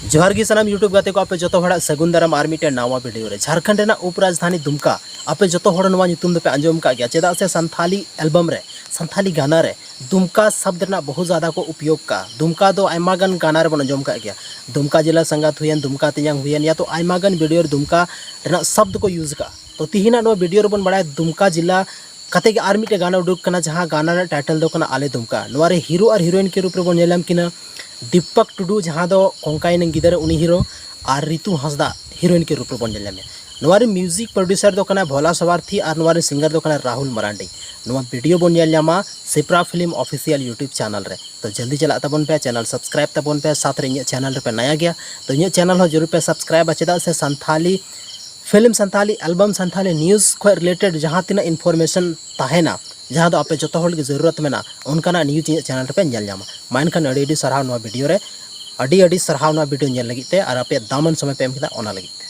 जोहार गी सनाम यूट्यूब गाते को आपे जतो हड़ा सगुन दाराम आर मिटे नावा वीडियो रे झारखंड रेना उपराजधानी दुमका आपे जतो हड़ नवा ᱧᱩᱛᱩᱢ दो पे आंजम का गया चेदा से संथाली एल्बम रे संथाली गाना रे दुमका शब्द ना बहुत ज़्यादा को उपयोग का दुमका दो आयमागन गाना रे बन आंजम का गया दुमका जिला संगात हुयन दुमका तियांग हुयन या तो आयमागन वीडियो रे दुमका रेना शब्द को यूज का तो तिहिना नो वीडियो रे बन बड़ा दुमका जिला कते के आर मिटे गाना उडुक कना जहां गाना रे टाइटल दो कना आले दुमका नोरे हीरो और हीरोइन के रूप रे बन नेलम किना दीपक टुडू जहां दो कोंकाइन गिदर उनी हीरो और ऋतु हंसदा हीरोइन के रूप में बन नेलम नोरे म्यूजिक प्रोड्यूसर दो कना भोला सवार्थी और नोरे सिंगर दो कना राहुल मरांडी नोवा वीडियो बन Nelma Sipra film official YouTube channel रे तो जल्दी चला तबन पे चैनल सब्सक्राइब तबन पे साथ रे इन चैनल रे पे नया गया तो इन चैनल हो जरूर पे सब्सक्राइब चेदा से Santhali film Santhali album Santhali news को रिलेटेड जहाँ तीना इन्फॉर्मेशन ताहेना जहाँ दो आपे जतो हल की जरूरत में ना उनका न्यूज़ चैनल पे नेल जामा मानखान अड़ी अड़ी सरहाव नवा वीडियो रे अड़ी अड़ी सरहाव नवा वीडियो नेल लगिते और आपे दामन समय पे एम किदा ओना लगिते।